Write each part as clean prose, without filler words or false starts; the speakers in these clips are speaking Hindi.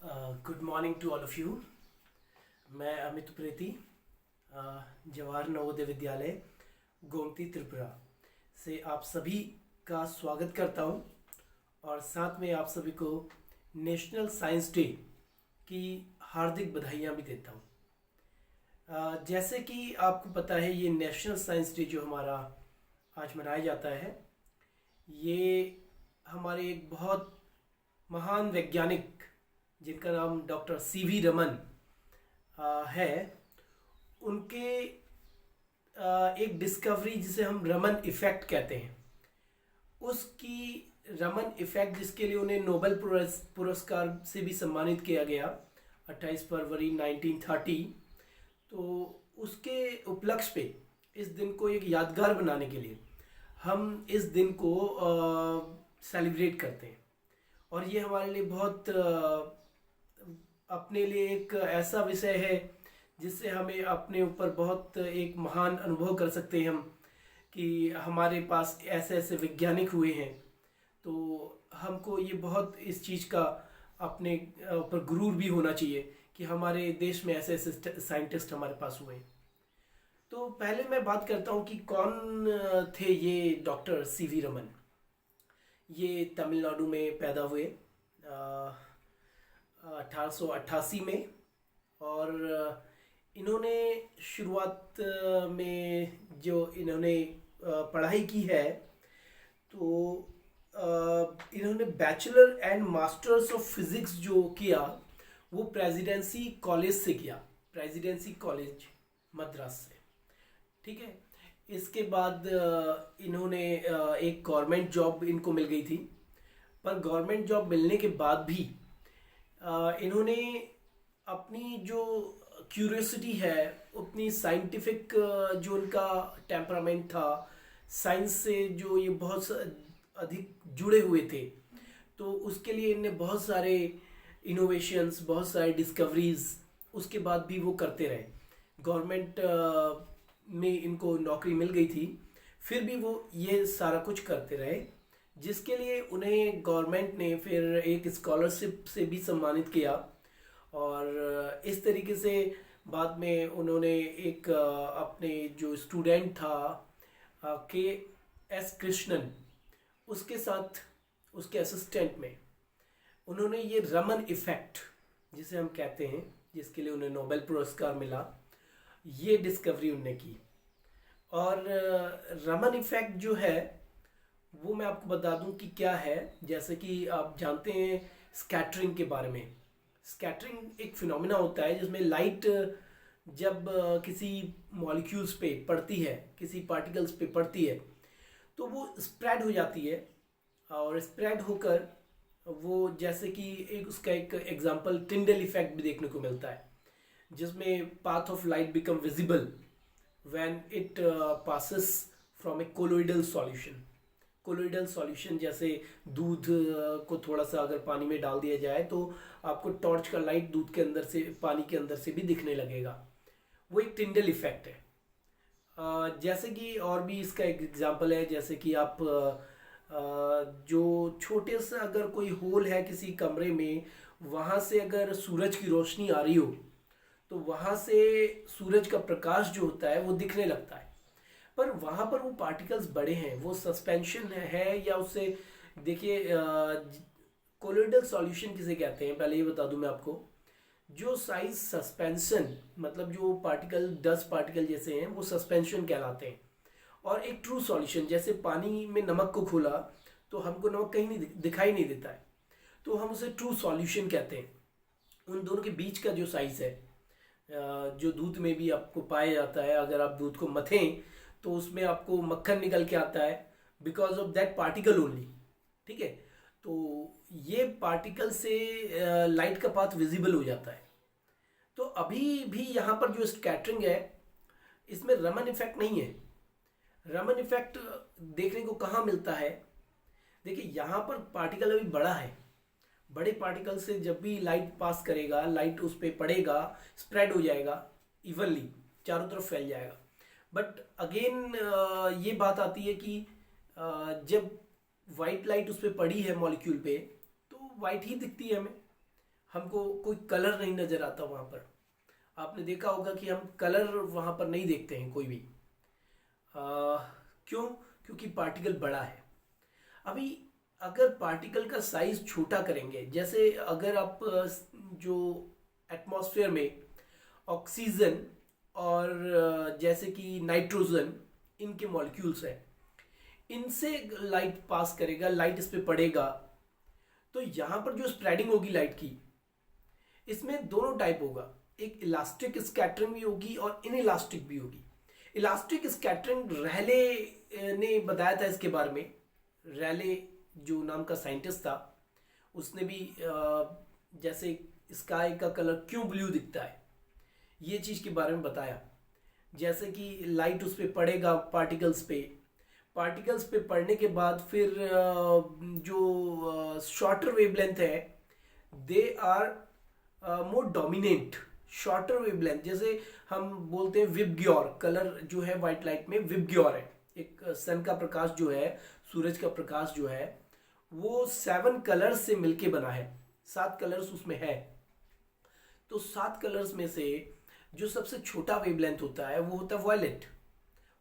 Good morning to all of you. मैं अमित प्रीति जवाहर नवोदय विद्यालय गोमती त्रिपुरा से आप सभी का स्वागत करता हूं और साथ में आप सभी को नेशनल साइंस डे की हार्दिक बधाइयां भी देता हूं। जैसे कि आपको पता है, ये नेशनल साइंस डे जो हमारा आज मनाया जाता है, ये हमारे एक बहुत महान वैज्ञानिक जिनका नाम डॉक्टर सीवी रमन है, उनके एक डिस्कवरी जिसे हम रमन इफ़ेक्ट कहते हैं, उसकी रमन इफ़ेक्ट जिसके लिए उन्हें नोबेल पुरस्कार से भी सम्मानित किया गया 28 फरवरी 1930। तो उसके उपलक्ष्य पे इस दिन को एक यादगार बनाने के लिए हम इस दिन को सेलिब्रेट करते हैं। और ये हमारे लिए बहुत अपने लिए एक ऐसा विषय है जिससे हमें अपने ऊपर बहुत एक महान अनुभव कर सकते हैं हम, कि हमारे पास ऐसे ऐसे वैज्ञानिक हुए हैं। तो हमको ये बहुत इस चीज़ का अपने ऊपर गुरूर भी होना चाहिए कि हमारे देश में ऐसे ऐसे साइंटिस्ट हमारे पास हुए हैं। तो पहले मैं बात करता हूँ कि कौन थे ये डॉक्टर सीवी रमन। ये तमिलनाडु में पैदा हुए 1888 में, और इन्होंने शुरुआत में जो इन्होंने पढ़ाई की है, तो इन्होंने bachelor and masters of physics जो किया वो प्रेसिडेंसी कॉलेज से किया, प्रेसिडेंसी कॉलेज मद्रास से। ठीक है। इसके बाद इन्होंने एक गवर्नमेंट जॉब इनको मिल गई थी, पर गवर्नमेंट जॉब मिलने के बाद भी इन्होंने अपनी जो क्यूरियोसिटी है, उतनी साइंटिफिक जो उनका टेम्परामेंट था, साइंस से जो ये बहुत अधिक जुड़े हुए थे, तो उसके लिए इनने बहुत सारे इनोवेशंस, बहुत सारे डिस्कवरीज उसके बाद भी वो करते रहे। गवर्नमेंट में इनको नौकरी मिल गई थी, फिर भी वो ये सारा कुछ करते रहे, जिसके लिए उन्हें गवर्नमेंट ने फिर एक स्कॉलरशिप से भी सम्मानित किया। और इस तरीके से बाद में उन्होंने एक अपने जो स्टूडेंट था के एस कृष्णन, उसके साथ उसके असिस्टेंट में उन्होंने ये रमन इफ़ेक्ट जिसे हम कहते हैं, जिसके लिए उन्हें नोबेल पुरस्कार मिला, ये डिस्कवरी उनने की। और रमन इफ़ेक्ट जो है वो मैं आपको बता दूं कि क्या है। जैसे कि आप जानते हैं स्कैटरिंग के बारे में। स्कैटरिंग एक फिनोमेना होता है जिसमें लाइट जब किसी मॉलिक्यूल्स पे पड़ती है, किसी पार्टिकल्स पे पड़ती है, तो वो स्प्रेड हो जाती है, और स्प्रेड होकर वो, जैसे कि एक उसका एक एग्जांपल टिंडल इफेक्ट भी देखने को मिलता है, जिसमें path of light become visible when it passes from A colloidal solution. Colloidal solution जैसे दूध को थोड़ा सा अगर पानी में डाल दिया जाए तो आपको टॉर्च का लाइट दूध के अंदर से, पानी के अंदर से भी दिखने लगेगा। वो एक टिंडल इफेक्ट है। जैसे कि और भी इसका एक एग्जांपल है, जैसे कि आप जो छोटे सा अगर कोई होल है किसी कमरे में, वहाँ से अगर सूरज की रोशनी आ रही हो तो वहाँ से सूरज का प्रकाश जो होता है वो दिखने लगता है, पर वहाँ पर वो पार्टिकल्स बड़े हैं, वो सस्पेंशन है या उससे, देखिए कोलोइडल सॉल्यूशन किसे कहते हैं पहले ये बता दूं मैं आपको। जो साइज सस्पेंशन, मतलब जो पार्टिकल 10 पार्टिकल जैसे हैं, वो सस्पेंशन कहलाते हैं। और एक ट्रू सॉल्यूशन, जैसे पानी में नमक को घोला तो हमको नमक कहीं नहीं दिखाई नहीं देता है, तो हम उसे ट्रू सॉल्यूशन कहते हैं। उन दोनों के बीच का जो साइज है, जो दूध में भी आपको पाया जाता है, अगर आप दूध को मथें तो उसमें आपको मक्खन निकल के आता है, because of that particle only. ठीक है। तो ये पार्टिकल से लाइट का पाथ विजिबल हो जाता है। तो अभी भी यहाँ पर जो स्कैटरिंग है, इसमें रमन इफेक्ट नहीं है। रमन इफेक्ट देखने को कहाँ मिलता है? देखिए, यहाँ पर पार्टिकल अभी बड़ा है, बड़े पार्टिकल से जब भी लाइट पास करेगा, लाइट उस पर पड़ेगा, स्प्रेड हो जाएगा, इवनली चारों तरफ फैल जाएगा। बट अगेन ये बात आती है कि जब वाइट लाइट उस पर पड़ी है मॉलिक्यूल पे, तो वाइट ही दिखती है हमें। हमको कोई कलर नहीं नजर आता वहां पर। आपने देखा होगा कि हम कलर वहां पर नहीं देखते हैं कोई भी। आ, क्यों? क्योंकि पार्टिकल बड़ा है। अभी अगर पार्टिकल का साइज छोटा करेंगे, जैसे अगर आप जो एटमॉस्फेयर में ऑक्सीजन और जैसे कि नाइट्रोजन, इनके मॉलिक्यूल्स हैं, इनसे लाइट पास करेगा, लाइट इस पे पड़ेगा, तो यहां पर जो स्प्रेडिंग होगी लाइट की, इसमें दोनों टाइप होगा। एक इलास्टिक स्कैटरिंग भी होगी और इनइलास्टिक भी होगी। इलास्टिक स्कैटरिंग रैले ने बताया था इसके बारे में। रैले जो नाम का साइंटिस्ट था, उसने भी जैसे स्काई का कलर क्यों ब्लू दिखता है, ये चीज के बारे में बताया। जैसे कि लाइट उस पर पड़ेगा, पार्टिकल्स पे पड़ने के बाद फिर जो शॉर्टर वेवलेंथ है, they are more dominant. Shorter wavelength, जैसे हम बोलते हैं विबग्योर, कलर जो है व्हाइट लाइट में विबग्योर है। एक सन का प्रकाश जो है, सूरज का प्रकाश जो है, वो 7 कलर्स से मिलके बना है। 7 कलर्स उसमें है। तो 7 कलर्स में से जो सबसे छोटा वेवलेंथ होता है वो होता है violet.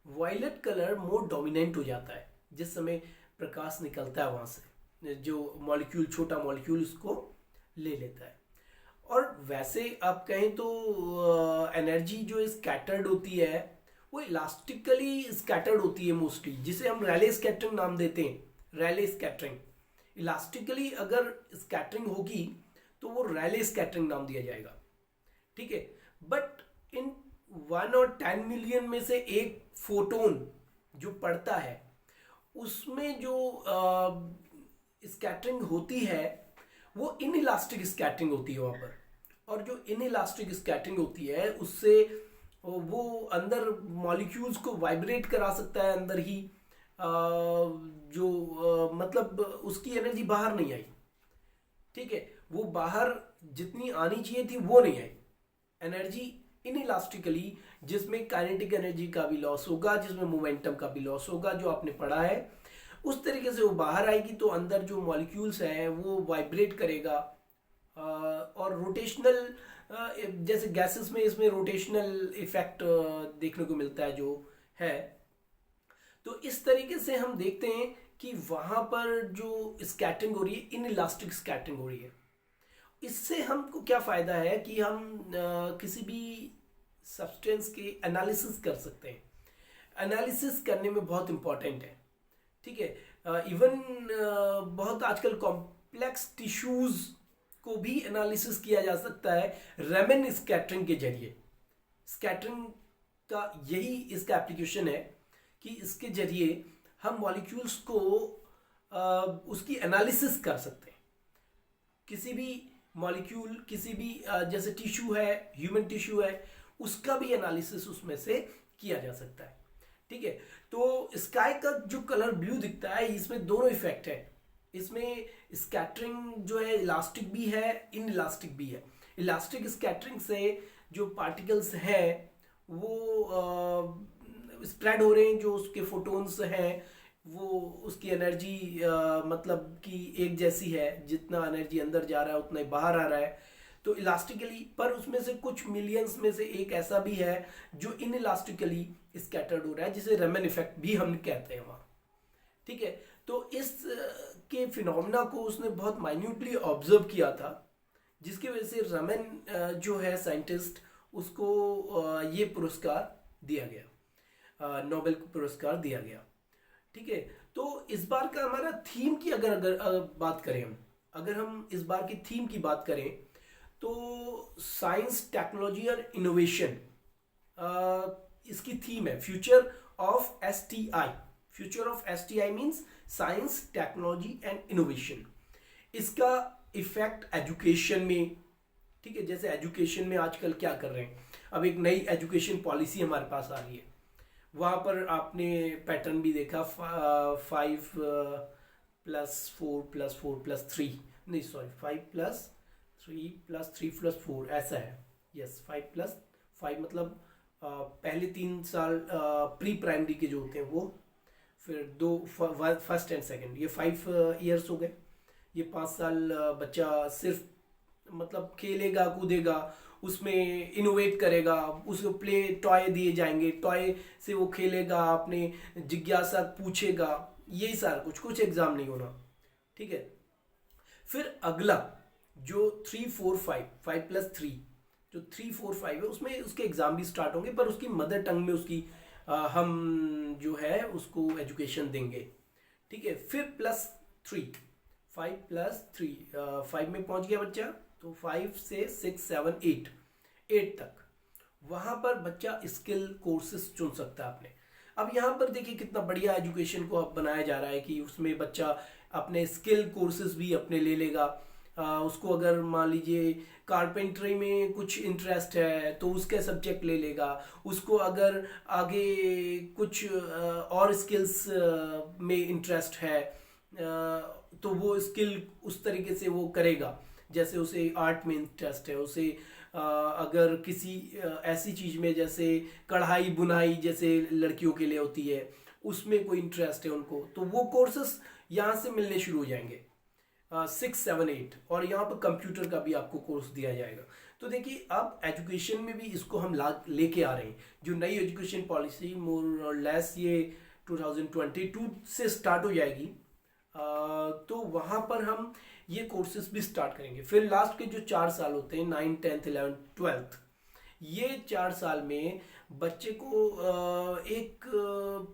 Violet colour more dominant हो जाता है जिस समय प्रकाश निकलता है वहां से, जो मॉलिक्यूल, छोटा मॉलिक्यूल उसको ले लेता है। और वैसे आप कहें तो एनर्जी जो स्कैटर्ड होती है वो इलास्टिकली स्कैटर्ड होती है मोस्टली, जिसे हम रैले स्कैटरिंग नाम देते हैं। रैले स्कैटरिंग इलास्टिकली अगर स्कैटरिंग होगी तो वो रैले स्कैटरिंग नाम दिया जाएगा, ठीक है। बट इन 1 और 10 मिलियन में से एक फोटोन जो पड़ता है, उसमें जो स्कैटरिंग होती है वो इनइलास्टिक स्कैटरिंग होती है वहां पर। और जो इनइलास्टिक स्कैटरिंग होती है उससे वो अंदर मॉलिक्यूल्स को वाइब्रेट करा सकता है अंदर ही, मतलब उसकी एनर्जी बाहर नहीं आई, ठीक है। वो बाहर जितनी आनी चाहिए थी वो नहीं आई एनर्जी इनइलास्टिकली, जिसमें काइनेटिक एनर्जी का भी लॉस होगा, जिसमें मोमेंटम का भी लॉस होगा, जो आपने पढ़ा है उस तरीके से वो बाहर आएगी। तो अंदर जो मॉलिक्यूल्स हैं वो वाइब्रेट करेगा। और रोटेशनल, जैसे गैसेस में इसमें रोटेशनल इफेक्ट देखने को मिलता है जो है। तो इस तरीके से हम देखते हैं कि वहां पर जो स्कैटरिंग हो रही है, इनइलास्टिक स्कैटरिंग हो रही है। इससे हमको क्या फायदा है कि हम किसी भी सब्सटेंस के एनालिसिस कर सकते हैं। एनालिसिस करने में बहुत इंपॉर्टेंट है, ठीक है। इवन बहुत आजकल कॉम्प्लेक्स टिश्यूज को भी एनालिसिस किया जा सकता है रेमन स्कैटरिंग के जरिए। स्कैटरिंग का यही इसका एप्लीकेशन है कि इसके जरिए हम मॉलिक्यूल्स को उसकी एनालिसिस कर सकते हैं। किसी भी मॉलिक्यूल, किसी भी जैसे टिश्यू है, ह्यूमन टिश्यू है, उसका भी एनालिसिस उसमें से किया जा सकता है, ठीक है। तो स्काई का जो कलर ब्लू दिखता है, इसमें दोनों इफेक्ट है। इसमें स्कैटरिंग जो है इलास्टिक भी है, इनइलास्टिक भी है। इलास्टिक स्कैटरिंग से जो पार्टिकल्स हैं वो स्प्रेड हो रहे हैं, जो उसके फोटोन्स हैं वो उसकी एनर्जी मतलब कि एक जैसी है, जितना एनर्जी अंदर जा रहा है उतना ही बाहर आ रहा है। तो इलास्टिकली, पर उसमें से कुछ मिलियंस में से एक ऐसा भी है जो इनइलास्टिकली स्कैटर्ड हो रहा है, जिसे रेमन इफेक्ट भी हम कहते हैं वहाँ, ठीक है। तो इस के फिनोमेना को उसने बहुत माइन्यूटली ऑब्जर्व किया था, जिसकी वजह से रेमन जो है साइंटिस्ट, उसको ये पुरस्कार दिया गया, नोबेल पुरस्कार दिया गया, ठीक है। तो इस बार का हमारा थीम की अगर बात करें हम, अगर हम इस बार की थीम की बात करें तो साइंस, टेक्नोलॉजी और इनोवेशन इसकी थीम है। Future of STI। Future of STI means science, technology and innovation. इसका इफेक्ट एजुकेशन में, ठीक है। जैसे एजुकेशन में आजकल क्या कर रहे हैं, अब एक नई एजुकेशन पॉलिसी हमारे पास आ रही है, वहाँ पर आपने पैटर्न भी देखा, 5+4+4+3, नहीं सॉरी 5+3+3+4 ऐसा है। यस, 5+5 मतलब पहले 3 साल प्री प्राइमरी के जो होते हैं वो, फिर 2 फर्स्ट एंड सेकंड, ये 5 ईयर्स हो गए। ये 5 साल बच्चा सिर्फ मतलब खेलेगा कूदेगा, उसमें इनोवेट करेगा, उसको प्ले टॉय दिए जाएंगे, टॉय से वो खेलेगा, अपने जिज्ञासा पूछेगा, यही सारा कुछ, कुछ एग्जाम नहीं होना। ठीक है। फिर अगला जो 3 4 5, 5+3, जो 3 4 5 है, उसमें उसके एग्जाम भी स्टार्ट होंगे, पर उसकी मदर टंग में उसकी हम जो है उसको एजुकेशन देंगे। ठीक है। फिर +3, 5+3, 5 में पहुंच गया बच्चा, तो 5 से 6 7 8, 8 तक वहां पर बच्चा स्किल कोर्सेज चुन सकता है अपने। अब यहाँ पर देखिए कितना बढ़िया एजुकेशन को अब बनाया जा रहा है कि उसमें बच्चा अपने स्किल कोर्सेज भी अपने ले लेगा। उसको अगर मान लीजिए कारपेंटरी में कुछ इंटरेस्ट है तो उसके सब्जेक्ट ले लेगा। उसको अगर आगे कुछ और स्किल्स में इंटरेस्ट है तो वो स्किल उस तरीके से वो करेगा। जैसे उसे आर्ट में इंटरेस्ट है, उसे अगर किसी ऐसी चीज में जैसे कढ़ाई बुनाई जैसे लड़कियों के लिए होती है, उसमें कोई इंटरेस्ट है उनको, तो वो कोर्सेस यहाँ से मिलने शुरू हो जाएंगे 6 7 8। और यहाँ पर कंप्यूटर का भी आपको कोर्स दिया जाएगा। तो देखिए अब एजुकेशन में भी इसको हम लेके आ रहे हैं। जो नई एजुकेशन पॉलिसी मोर और लेस ये 2022 से स्टार्ट हो जाएगी, तो वहाँ पर हम ये कोर्सेज भी स्टार्ट करेंगे। फिर लास्ट के जो 4 साल होते हैं 9 10th 11th 12th, ये 4 साल में बच्चे को एक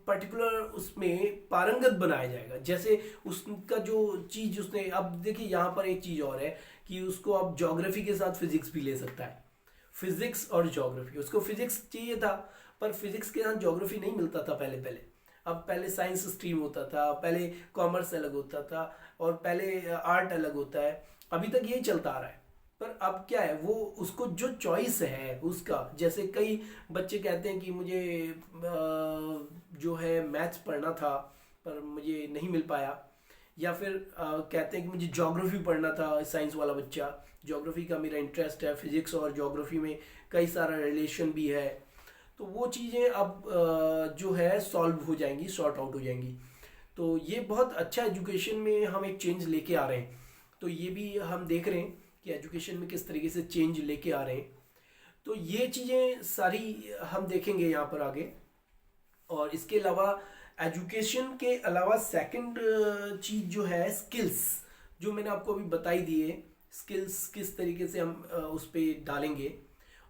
पर्टिकुलर उसमें पारंगत बनाया जाएगा। जैसे उसका जो चीज उसने, अब देखिए यहाँ पर एक चीज और है कि उसको अब ज्योग्राफी के साथ फिजिक्स भी ले सकता है। फिजिक्स और ज्योग्राफी, उसको फिजिक्स चाहिए था पर फिजिक्स के साथ ज्योग्राफी नहीं मिलता था पहले पहले। अब पहले साइंस स्ट्रीम होता था, पहले कॉमर्स अलग होता था और पहले आर्ट अलग होता है, अभी तक यही चलता आ रहा है। पर अब क्या है, वो उसको जो चॉइस है उसका, जैसे कई बच्चे कहते हैं कि मुझे जो है मैथ्स पढ़ना था पर मुझे नहीं मिल पाया, या फिर कहते हैं कि मुझे ज्योग्राफी पढ़ना था, साइंस वाला बच्चा, ज्योग्राफी का मेरा इंटरेस्ट है, फिजिक्स और ज्योग्राफी में कई सारा रिलेशन भी है, तो वो चीज़ें अब जो है सॉल्व हो जाएंगी, सॉर्ट आउट हो जाएंगी। तो ये बहुत अच्छा एजुकेशन में हम एक चेंज लेके आ रहे हैं। तो ये भी हम देख रहे हैं कि एजुकेशन में किस तरीके से चेंज लेके आ रहे हैं। तो ये चीज़ें सारी हम देखेंगे यहाँ पर आगे। और इसके अलावा एजुकेशन के अलावा सेकंड चीज़ जो है स्किल्स, जो मैंने आपको अभी बताई दी है, स्किल्स किस तरीके से हम उस पर डालेंगे।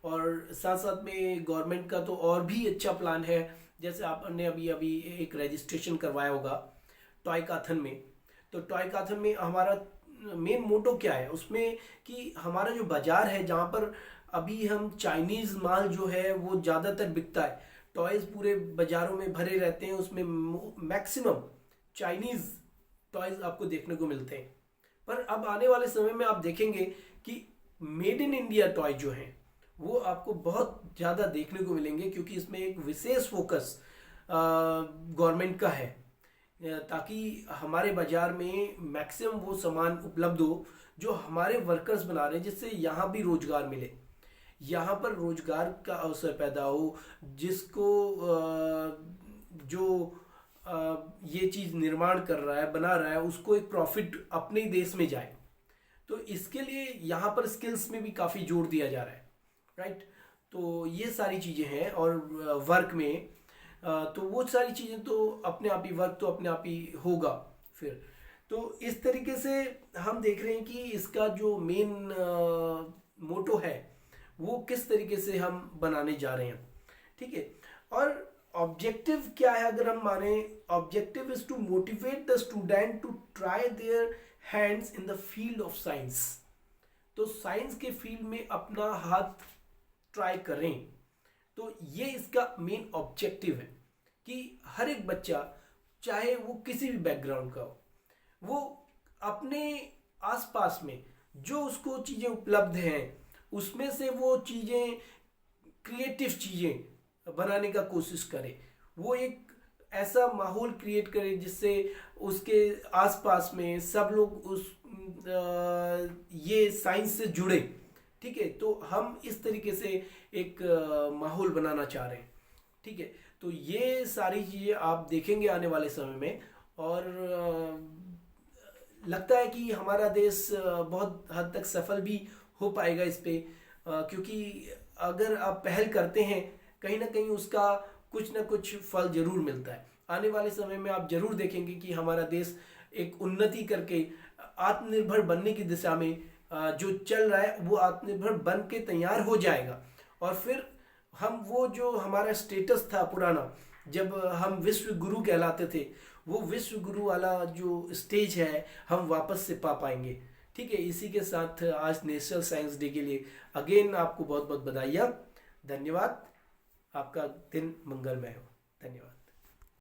और साथ साथ में गवर्नमेंट का तो और भी अच्छा प्लान है। जैसे आपने अभी अभी एक रजिस्ट्रेशन करवाया होगा टॉय काथन में, तो टॉय काथन में हमारा मेन मोटो क्या है उसमें कि हमारा जो बाजार है जहाँ पर अभी हम चाइनीज माल जो है वो ज़्यादातर बिकता है, टॉयज पूरे बाजारों में भरे रहते हैं, उसमें मैक्सिमम चाइनीज टॉयज आपको देखने को मिलते हैं। पर अब आने वाले समय में आप देखेंगे कि मेड इन इंडिया टॉय जो हैं वो आपको बहुत ज़्यादा देखने को मिलेंगे, क्योंकि इसमें एक विशेष फोकस गवर्नमेंट का है ताकि हमारे बाजार में मैक्सिमम वो सामान उपलब्ध हो जो हमारे वर्कर्स बना रहे हैं, जिससे यहाँ भी रोजगार मिले, यहाँ पर रोजगार का अवसर पैदा हो, जिसको जो ये चीज़ निर्माण कर रहा है, बना रहा है, उसको एक प्रॉफिट अपने ही देश में जाए। तो इसके लिए यहाँ पर स्किल्स में भी काफ़ी जोर दिया जा रहा है, राइट। तो ये सारी चीज़ें हैं। और वर्क में तो वो सारी चीज़ें तो अपने आप ही, वर्क तो अपने आप ही होगा फिर। तो इस तरीके से हम देख रहे हैं कि इसका जो मेन मोटो है वो किस तरीके से हम बनाने जा रहे हैं। ठीक है। और ऑब्जेक्टिव क्या है अगर हम माने, objective is to motivate the student to try their hands in the field of science. तो साइंस के फील्ड में अपना हाथ ट्राई करें, तो ये इसका मेन ऑब्जेक्टिव है कि हर एक बच्चा, चाहे वो किसी भी बैकग्राउंड का हो, वो अपने आसपास में जो उसको चीज़ें उपलब्ध हैं उसमें से वो चीज़ें, क्रिएटिव चीज़ें बनाने का कोशिश करे। वो एक ऐसा माहौल क्रिएट करे जिससे उसके आसपास में सब लोग उस ये साइंस से जुड़े। ठीक है। तो हम इस तरीके से एक माहौल बनाना चाह रहे हैं। ठीक है। तो ये सारी चीज़ें आप देखेंगे आने वाले समय में। और लगता है कि हमारा देश बहुत हद तक सफल भी हो पाएगा इस पे, क्योंकि अगर आप पहल करते हैं कहीं ना कहीं उसका कुछ ना कुछ फल जरूर मिलता है। आने वाले समय में आप जरूर देखेंगे कि हमारा देश एक उन्नति करके आत्मनिर्भर बनने की दिशा में जो चल रहा है वो आत्मनिर्भर बन के तैयार हो जाएगा। और फिर हम वो जो हमारा स्टेटस था पुराना, जब हम विश्व गुरु कहलाते थे, वो विश्व गुरु वाला जो स्टेज है हम वापस से पा पाएंगे। ठीक है, इसी के साथ आज नेशनल साइंस डे के लिए अगेन आपको बहुत बहुत बधाइयाँ। धन्यवाद। आपका दिन मंगलमय हो। धन्यवाद।